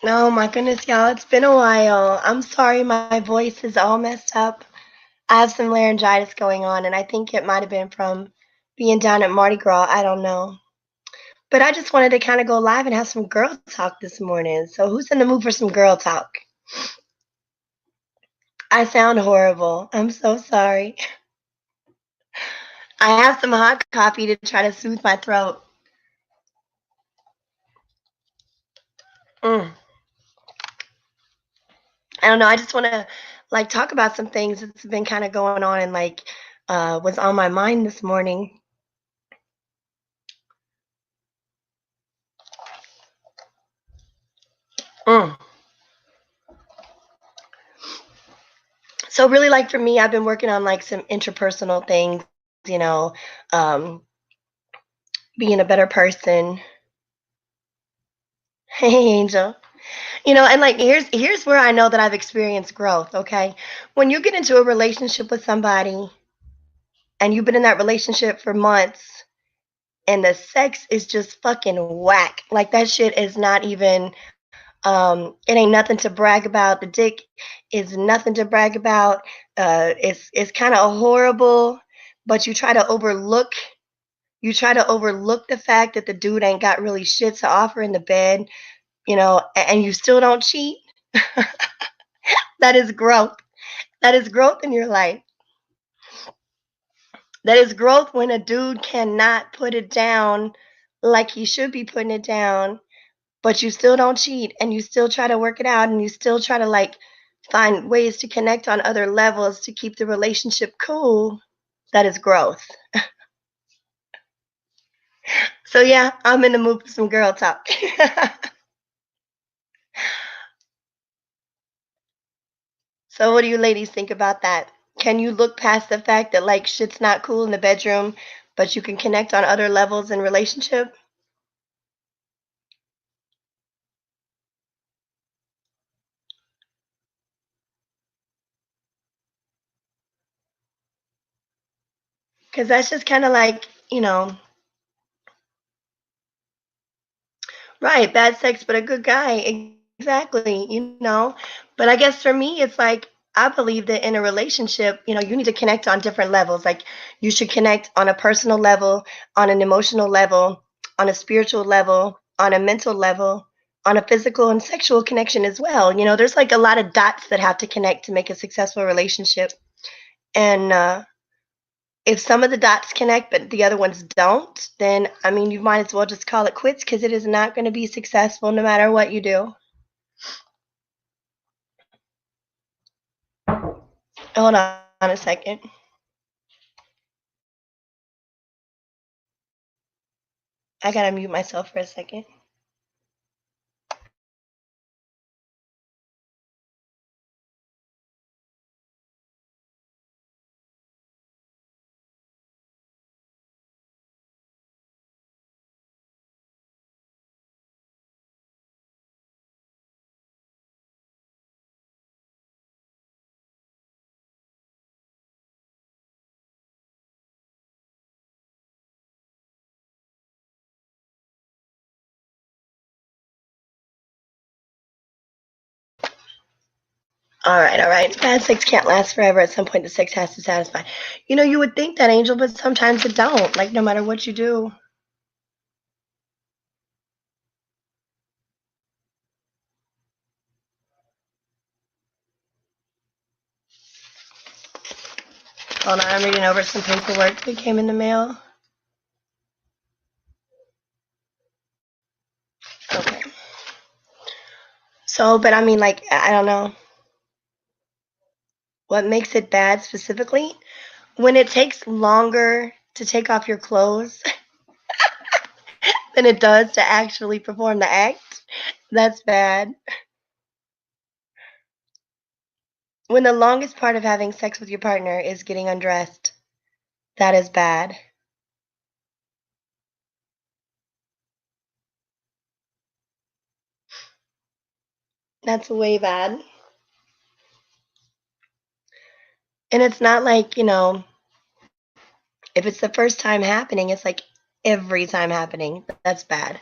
Oh my goodness, y'all, it's been a while. I'm sorry my voice is all messed up. I have some laryngitis going on, and I think it might have been from being down at Mardi Gras. I don't know. But I just wanted to kind of go live and have some girl talk this morning. So, who's in the mood for some girl talk? I sound horrible. I'm so sorry. I have some hot coffee to try to soothe my throat. Mm. I don't know. I just want to like talk about some things that's been kind of going on and like was on my mind this morning. Mm. So really, like for me, I've been working on like some interpersonal things, you know, um, being a better person. Hey, Angel. And like here's where I know that I've experienced growth. Okay, when you get into a relationship with somebody and you've been in that relationship for months, and the sex is just fucking whack. Like that shit is not even. It ain't nothing to brag about. The dick is nothing to brag about. It's kind of horrible, but you try to overlook the fact that the dude ain't got really shit to offer in the bed, and you still don't cheat. That is growth. That is growth in your life. That is growth when a dude cannot put it down like he should be putting it down, but you still don't cheat and you still try to work it out and you still try to like find ways to connect on other levels to keep the relationship cool. That is growth. So yeah, I'm in the mood for some girl talk. So what do you ladies think about that? Can you look past the fact that like shit's not cool in the bedroom, but you can connect on other levels in relationship? Because that's just kind of like, right, bad sex, but a good guy. Exactly. But I guess for me, it's like I believe that in a relationship, you need to connect on different levels. Like you should connect on a personal level, on an emotional level, on a spiritual level, on a mental level, on a physical and sexual connection as well. There's like a lot of dots that have to connect to make a successful relationship. And if some of the dots connect but the other ones don't, then I mean, you might as well just call it quits because it is not going to be successful no matter what you do. Hold on a second. I gotta mute myself for a second. All right. Bad sex can't last forever. At some point, the sex has to satisfy. You would think that, Angel, but sometimes it don't. Like, no matter what you do. Hold on, I'm reading over some paperwork that came in the mail. Okay. So, but I mean, like, I don't know. What makes it bad specifically? When it takes longer to take off your clothes than it does to actually perform the act, that's bad. When the longest part of having sex with your partner is getting undressed, that is bad. That's way bad. And it's not like, if it's the first time happening, it's like every time happening. That's bad.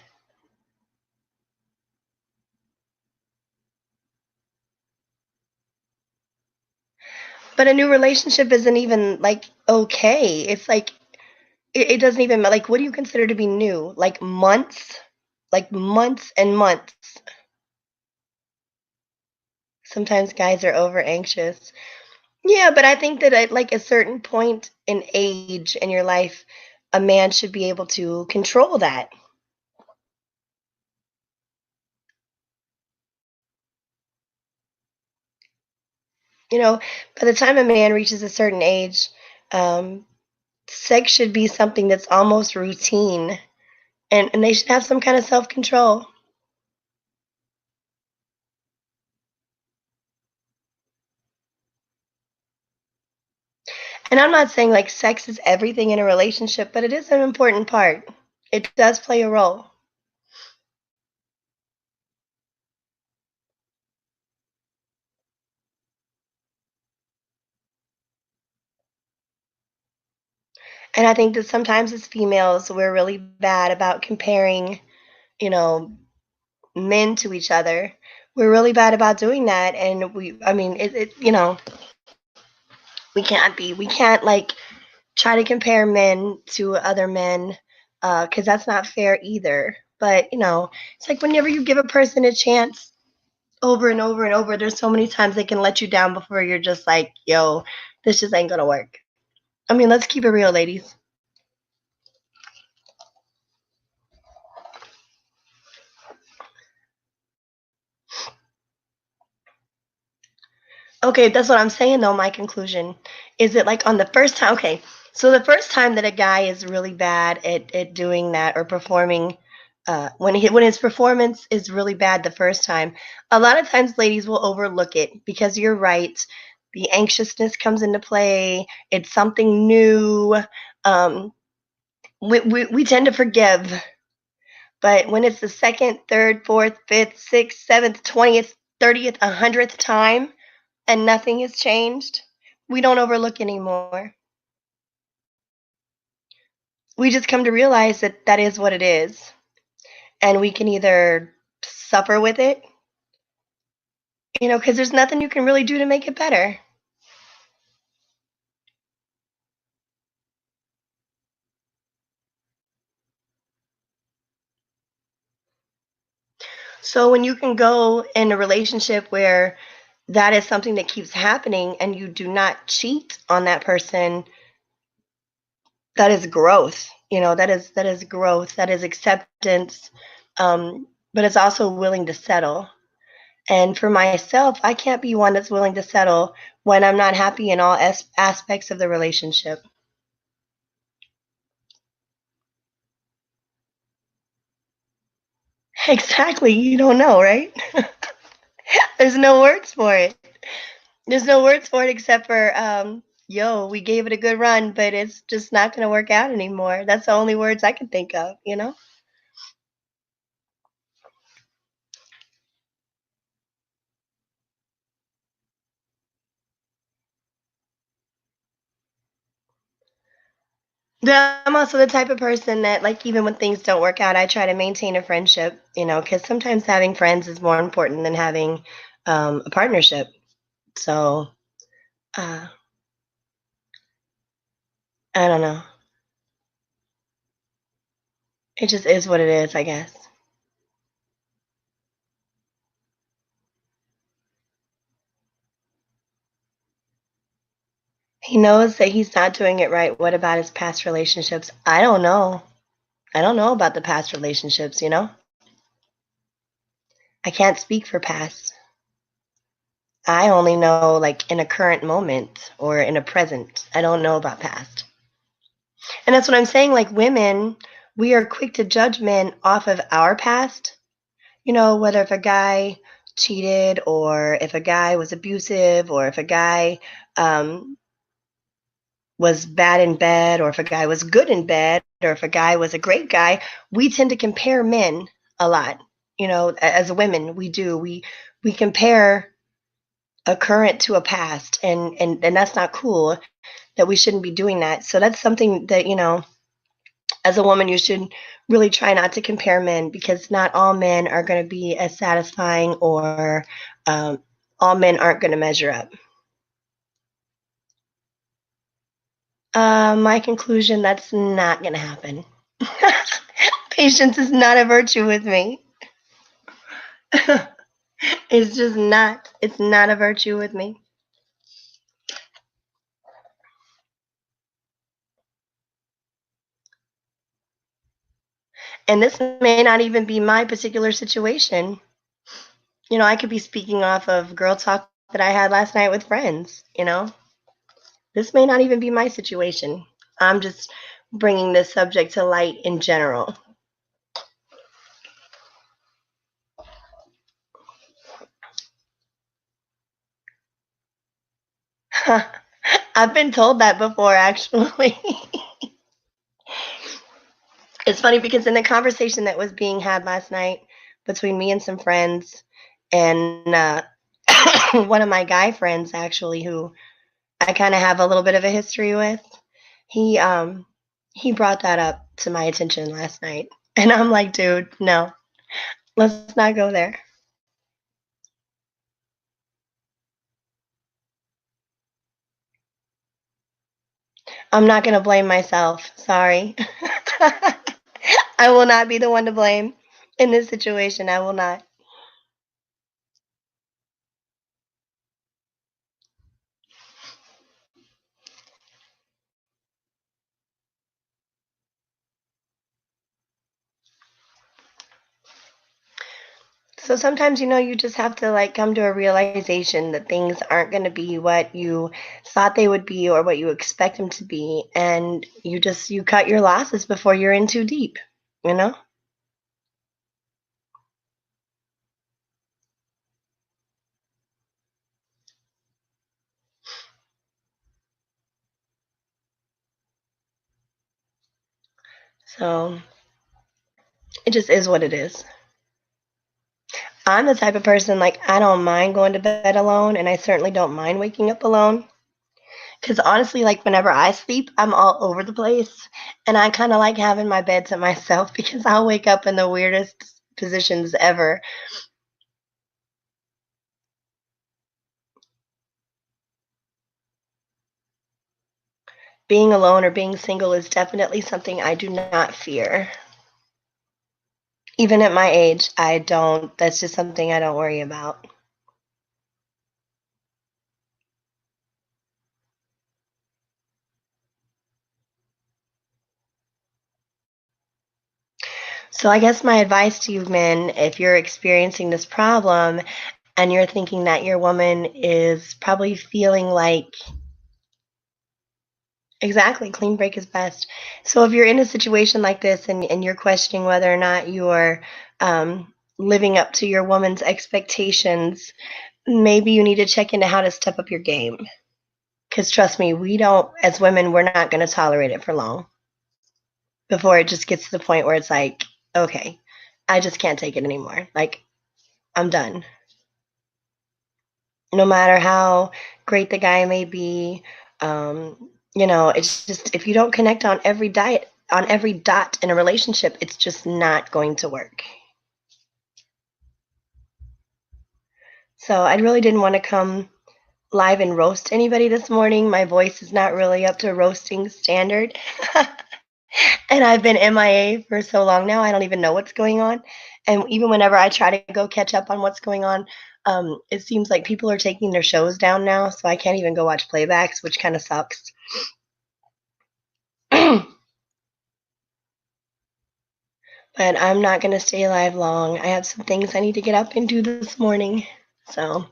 But a new relationship isn't even like okay. It's like it doesn't even like what do you consider to be new? Like months and months. Sometimes guys are over anxious. Yeah, but I think that at like a certain point in age in your life, a man should be able to control that. You know, by the time a man reaches a certain age, um, sex should be something that's almost routine, and they should have some kind of self control. And I'm not saying like sex is everything in a relationship, but it is an important part. It does play a role. And I think that sometimes as females, we're really bad about comparing, you know, men to each other. We're really bad about doing that. And I mean, we can't be. We can't like try to compare men to other men because that's not fair either. But, it's like whenever you give a person a chance over and over and over, there's so many times they can let you down before you're just like, yo, this just ain't going to work. I mean, let's keep it real, ladies. Okay, that's what I'm saying though. My conclusion is it like on the first time. Okay, so the first time that a guy is really bad at doing that or performing, when his performance is really bad the first time, a lot of times ladies will overlook it because you're right. The anxiousness comes into play. It's something new. Um, we tend to forgive, but when it's the second, third, fourth, fifth, sixth, seventh, 20th, 30th, 100th time and nothing has changed, we don't overlook anymore. We just come to realize that that is what it is. And we can either suffer with it, because there's nothing you can really do to make it better. So when you can go in a relationship where that is something that keeps happening and you do not cheat on that person, that is growth. That is growth. That is acceptance. But it's also willing to settle. And for myself, I can't be one that's willing to settle when I'm not happy in all aspects of the relationship. Exactly. You don't know, right? There's no words for it. There's no words for it except for, yo, we gave it a good run, but it's just not going to work out anymore. That's the only words I can think of. I'm also the type of person that, like, even when things don't work out, I try to maintain a friendship, because sometimes having friends is more important than having a partnership. So, uh, I don't know. It just is what it is, I guess. He knows that he's not doing it right. What about his past relationships? I don't know. I don't know about the past relationships. I can't speak for past. I only know like in a current moment or in a present. I don't know about past. And that's what I'm saying. Like women, we are quick to judge men off of our past. Whether if a guy cheated or if a guy was abusive or if a guy um, was bad in bed or if a guy was good in bed or if a guy was a great guy, we tend to compare men a lot. As women, we do. We compare a current to a past and that's not cool. That we shouldn't be doing that. So that's something that, as a woman you should really try not to compare men because not all men are going to be as satisfying or all men aren't going to measure up. My conclusion, that's not gonna happen. Patience is not a virtue with me. It's just not. It's not a virtue with me. And this may not even be my particular situation. I could be speaking off of girl talk that I had last night with friends. This may not even be my situation. I'm just bringing this subject to light in general. I've been told that before, actually. It's funny because in the conversation that was being had last night between me and some friends, and one of my guy friends, actually, who I kind of have a little bit of a history with, he um he brought that up to my attention last night, and I'm like, dude, no, let's not go there. I'm not gonna blame myself. Sorry. I will not be the one to blame in this situation. I will not. So sometimes, you just have to like come to a realization that things aren't going to be what you thought they would be or what you expect them to be. And you cut your losses before you're in too deep, you know? So it just is what it is. I'm the type of person, like, I don't mind going to bed alone, and I certainly don't mind waking up alone. Because honestly, like, whenever I sleep, I'm all over the place. And I kind of like having my bed to myself because I'll wake up in the weirdest positions ever. Being alone or being single is definitely something I do not fear. Even at my age, I don't, that's just something I don't worry about. So I guess my advice to you men, if you're experiencing this problem and you're thinking that your woman is probably feeling like, exactly, clean break is best. So if you're in a situation like this and you're questioning whether or not you're living up to your woman's expectations, maybe you need to check into how to step up your game. Because trust me, we don't, as women, we're not going to tolerate it for long before it just gets to the point where it's like, okay, I just can't take it anymore. Like, I'm done. No matter how great the guy may be, it's just if you don't connect on every dot in a relationship, it's just not going to work. So I really didn't want to come live and roast anybody this morning. My voice is not really up to roasting standard. And I've been MIA for so long now, I don't even know what's going on. And even whenever I try to go catch up on what's going on, it seems like people are taking their shows down now, so I can't even go watch playbacks, which kind of sucks. But I'm not going to stay alive long. I have some things I need to get up and do this morning. So,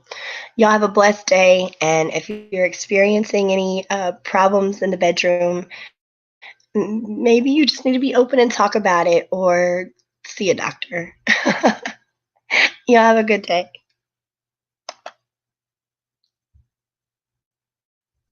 y'all have a blessed day. And if you're experiencing any problems in the bedroom, maybe you just need to be open and talk about it or see a doctor. Y'all have a good day.